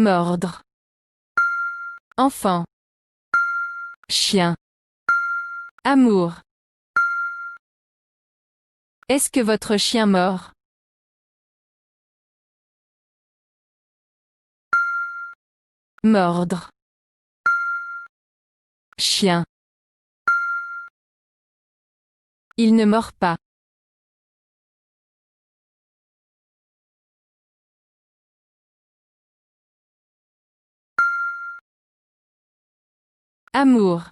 Mordre. Enfant. Chien. Amour. Est-ce que votre chien mord? Mordre. Chien. Il ne mord pas. Amour.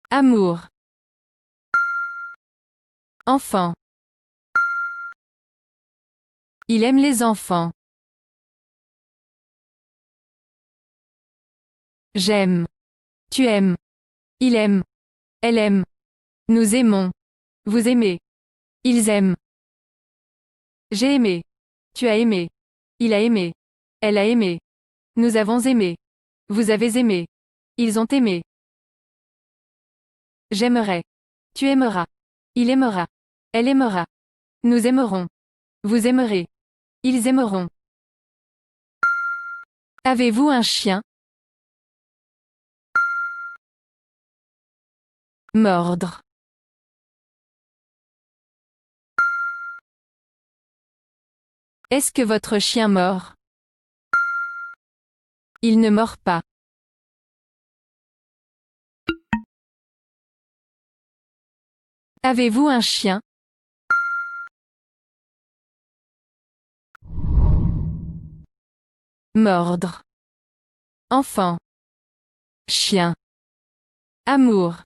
Amour. Enfant. Il aime les enfants. J'aime. Tu aimes. Il aime. Elle aime. Nous aimons. Vous aimez. Ils aiment. J'ai aimé. Tu as aimé. Il a aimé. Elle a aimé. Nous avons aimé. Vous avez aimé. Ils ont aimé. J'aimerai. Tu aimeras. Il aimera. Elle aimera. Nous aimerons. Vous aimerez. Ils aimeront. Avez-vous un chien? Mordre. Est-ce que votre chien mord? Il ne mord pas. Avez-vous un chien? Mordre. Enfant. Chien. Amour.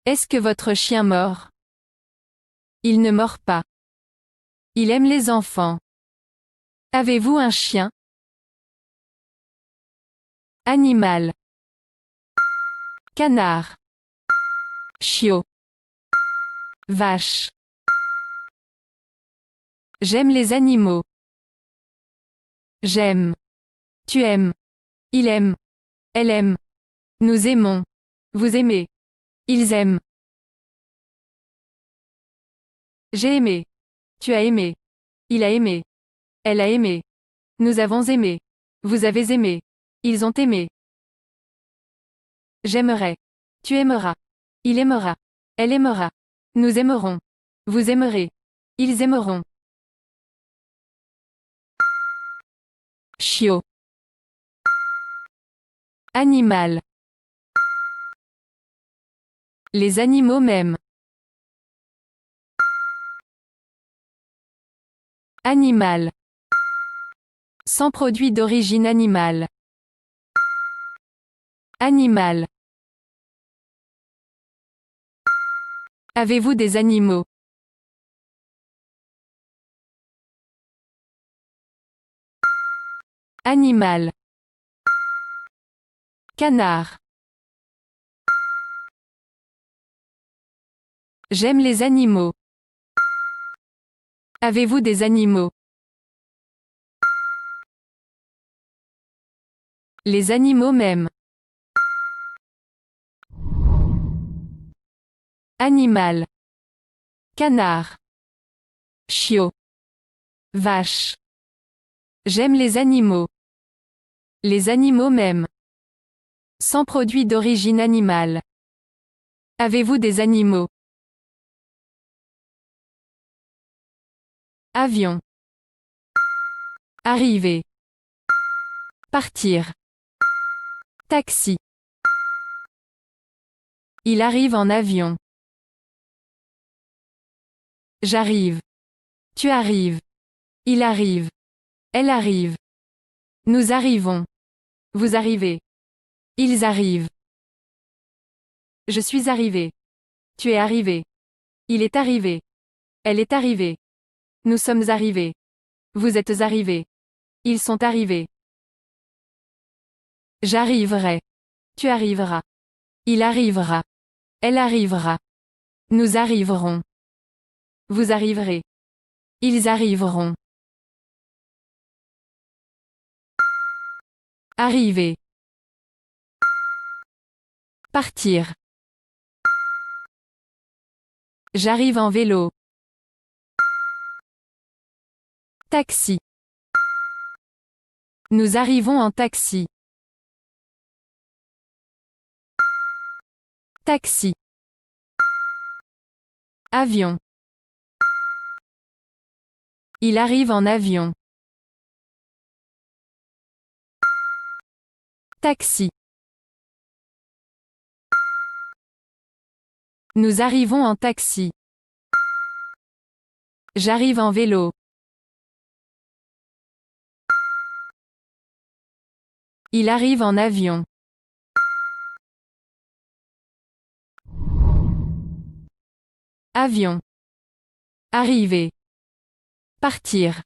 Est-ce que votre chien mord? Il ne mord pas. Il aime les enfants. Avez-vous un chien? Animal. Canard. Chiot. Vache. J'aime les animaux. J'aime. Tu aimes. Il aime. Elle aime. Nous aimons. Vous aimez. Ils aiment. J'ai aimé. Tu as aimé. Il a aimé. Elle a aimé. Nous avons aimé. Vous avez aimé. Ils ont aimé. J'aimerai. Tu aimeras. Il aimera. Elle aimera. Nous aimerons. Vous aimerez. Ils aimeront. Chiot. Animal. Les animaux m'aiment. Animal. Sans produit d'origine animale. Animal. Avez-vous des animaux? Animal. Canard. J'aime les animaux. Avez-vous des animaux? Les animaux m'aiment. Animal. Canard. Chiot. Vache. J'aime les animaux. Les animaux m'aiment. Sans produit d'origine animale. Avez-vous des animaux? Avion. Arriver. Partir. Taxi. Il arrive en avion. J'arrive. Tu arrives. Il arrive. Elle arrive. Nous arrivons. Vous arrivez. Ils arrivent. Je suis arrivé. Tu es arrivé. Il est arrivé. Elle est arrivée. Nous sommes arrivés. Vous êtes arrivés. Ils sont arrivés. J'arriverai. Tu arriveras. Il arrivera. Elle arrivera. Nous arriverons. Vous arriverez. Ils arriveront. Arriver. Partir. J'arrive en vélo. Taxi. Nous arrivons en taxi. Taxi. Avion. Il arrive en avion. Taxi. Nous arrivons en taxi. J'arrive en vélo. Il arrive en avion. Avion. Arriver. Partir.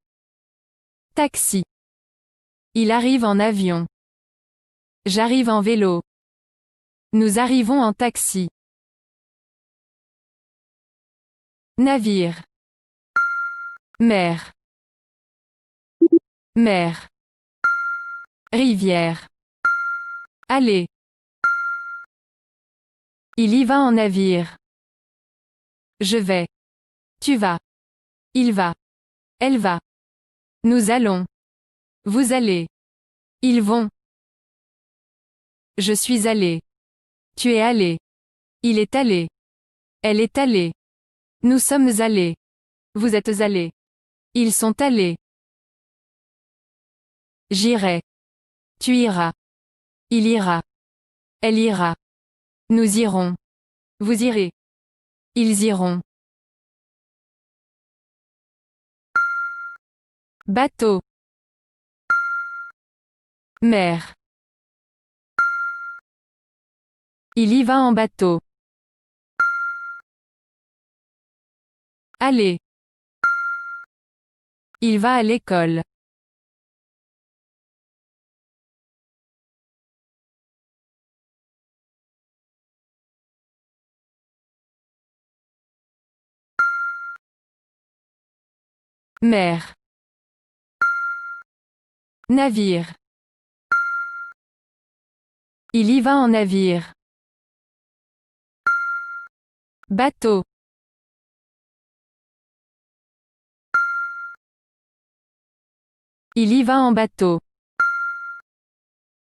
Taxi. Il arrive en avion. J'arrive en vélo. Nous arrivons en taxi. Navire. Mer. Mer. Rivière. Aller. Il y va en navire. Je vais. Tu vas. Il va. Elle va. Nous allons. Vous allez. Ils vont. Je suis allé. Tu es allé. Il est allé. Elle est allée. Nous sommes allés. Vous êtes allés. Ils sont allés. J'irai. Tu iras. Il ira. Elle ira. Nous irons. Vous irez. Ils iront. Bateau. Mer. Il y va en bateau. Aller. Il va à l'école. Mer. Navire. Il y va en navire. Bateau. Il y va en bateau.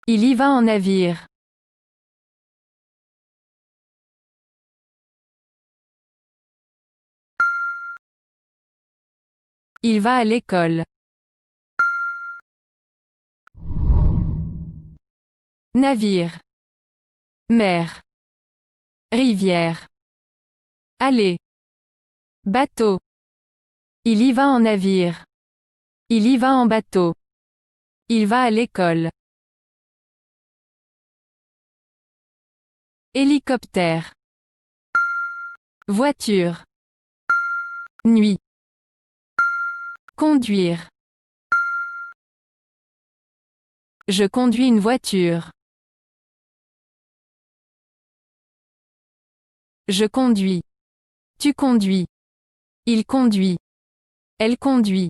Il y va en navire. Il va à l'école. Navire. Mer. Rivière. Aller. Bateau. Il y va en navire. Il y va en bateau. Il va à l'école. Hélicoptère. Voiture. Nuit. Conduire. Je conduis une voiture. Je conduis. Tu conduis. Il conduit. Elle conduit.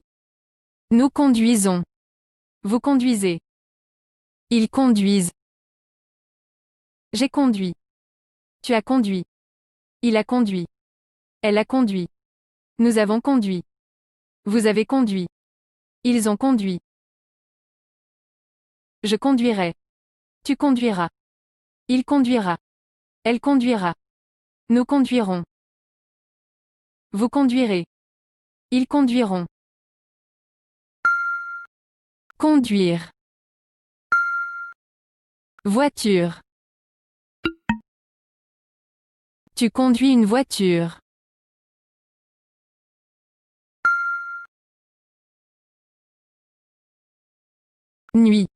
Nous conduisons. Vous conduisez. Ils conduisent. J'ai conduit. Tu as conduit. Il a conduit. Elle a conduit. Nous avons conduit. Vous avez conduit. Ils ont conduit. Je conduirai. Tu conduiras. Il conduira. Elle conduira. Nous conduirons. Vous conduirez. Ils conduiront. Conduire. Voiture. Tu conduis une voiture. Nuit.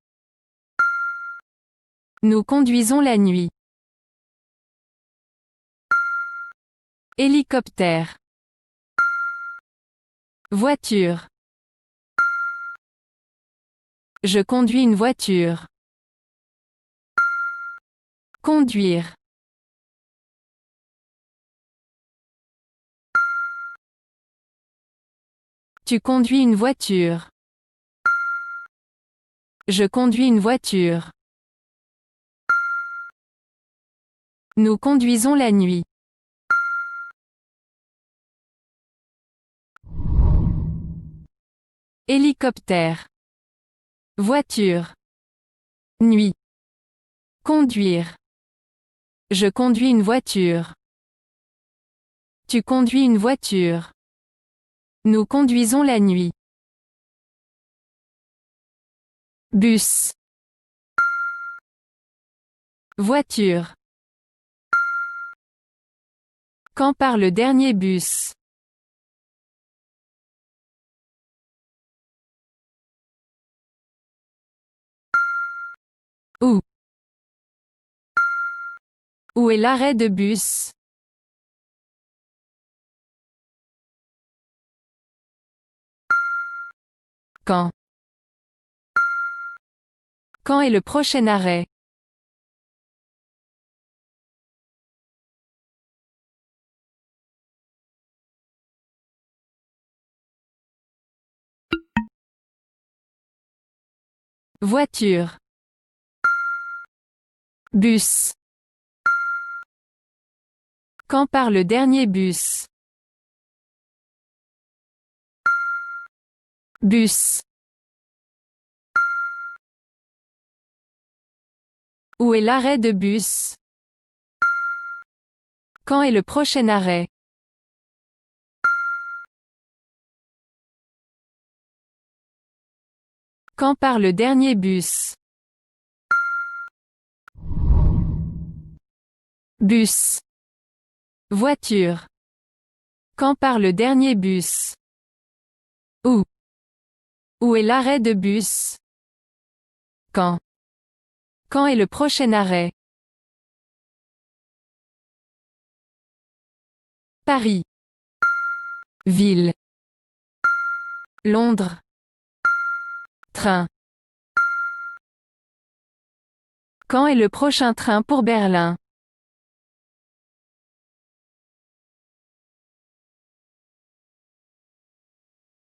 Nous conduisons la nuit. Hélicoptère. Voiture. Je conduis une voiture. Conduire. Tu conduis une voiture. Je conduis une voiture. Nous conduisons la nuit. Hélicoptère. Voiture. Nuit. Conduire. Je conduis une voiture. Tu conduis une voiture. Nous conduisons la nuit. Bus. Voiture. Quand part le dernier bus? Où? Où est l'arrêt de bus? Quand? Quand est le prochain arrêt? Voiture. Bus. Quand part le dernier bus? Bus. Où est l'arrêt de bus? Quand est le prochain arrêt? Quand part le dernier bus? Bus. Voiture. Quand part le dernier bus? Où? Où est l'arrêt de bus? Quand? Quand est le prochain arrêt? Paris. Ville. Londres. Train. Quand est le prochain train pour Berlin?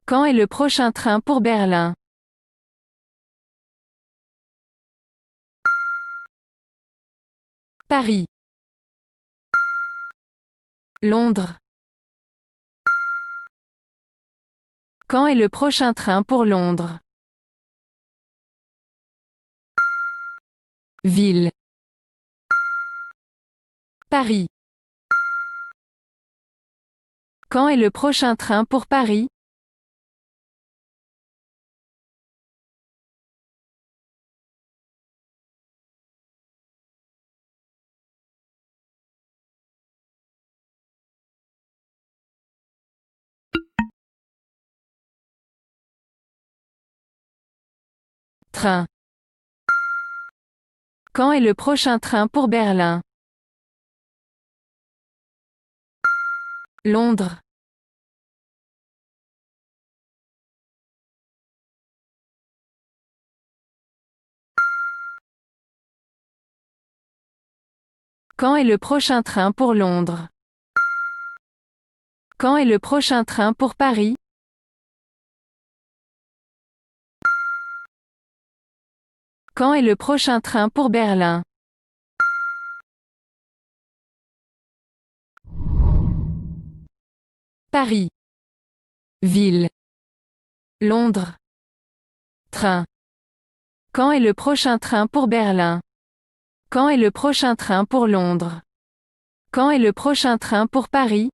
Quand est le prochain train pour Berlin? Paris. Londres. Quand est le prochain train pour Londres? Ville. Paris. Quand est le prochain train pour Paris? Train. Quand est le prochain train pour Berlin? Londres. Quand est le prochain train pour Londres? Quand est le prochain train pour Paris? Quand est le prochain train pour Berlin? Paris. Ville. Londres. Train. Quand est le prochain train pour Berlin? Quand est le prochain train pour Londres? Quand est le prochain train pour Paris?